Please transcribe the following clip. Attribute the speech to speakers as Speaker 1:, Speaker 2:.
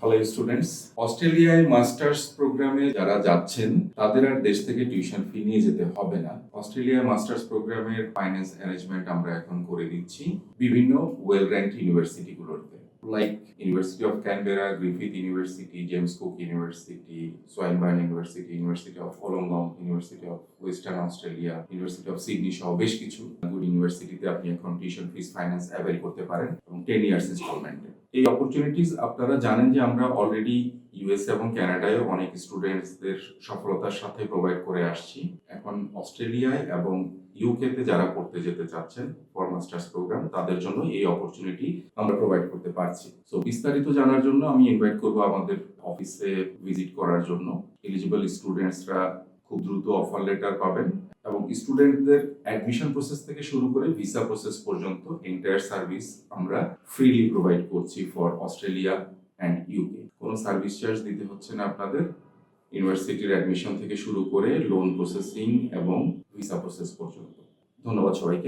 Speaker 1: Hello students, অস্ট্রেলিয়ায় masters প্রোগ্রামে যারা যাচ্ছেন তাদের আর দেশ থেকে টিউশন ফি নিয়ে যেতে হবে না। অস্ট্রেলিয়ায় মাস্টার্স প্রোগ্রামের ফাইন্যান্স অ্যারেঞ্জমেন্ট আমরা এখন করে দিচ্ছি বিভিন্ন ওয়েল র্যাঙ্কড ইউনিভার্সিটিগুলোতে, like university of Canberra, Griffith university, James Cook university, Swinburne university, university of Wollongong, university of Western Australia, university of Sydney সহ বেশ কিছু গুড ইউনিভার্সিটিতে আপনি এখন টিউশন ফিস ফাইন্যান্স অ্যাভেল করতে পারেন এবং 10 ইয়ার্স ইনস্টলমেন্টে। এই অপরচুনিটিস আপনারা জানেন যে আমরা অলরেডি ইউএসএ এবং কানাডায় অনেক স্টুডেন্টসদের সফলতার সাথে প্রোভাইড করে আসছি। এখন অস্ট্রেলিয়ায় এবং ইউকেতে যারা পড়তে যেতে চাচ্ছেন ফর মাস্টার্স প্রোগ্রাম, তাদের জন্য এই অপরচুনিটি আমরা প্রোভাইড করতে পারছি। সো বিস্তারিত জানার জন্য আমি ইনভাইট করব আমাদের অফিসে ভিজিট করার জন্য। এলিজিবল স্টুডেন্টসরা খুব দ্রুত অফার লেটার পাবেন এবং স্টুডেন্টদের অ্যাডমিশন প্রসেস থেকে শুরু করে ভিসা প্রসেস পর্যন্ত এন্টায়ার সার্ভিস আমরা ফ্রিলি প্রোভাইড করছি ফর অস্ট্রেলিয়া অ্যান্ড ইউকে। কোনো সার্ভিস চার্জ দিতে হচ্ছে না আপনাদের। ইউনিভার্সিটির অ্যাডমিশন থেকে শুরু করে লোন প্রসেসিং এবং ভিসা প্রসেস পর্যন্ত। ধন্যবাদ সবাইকে।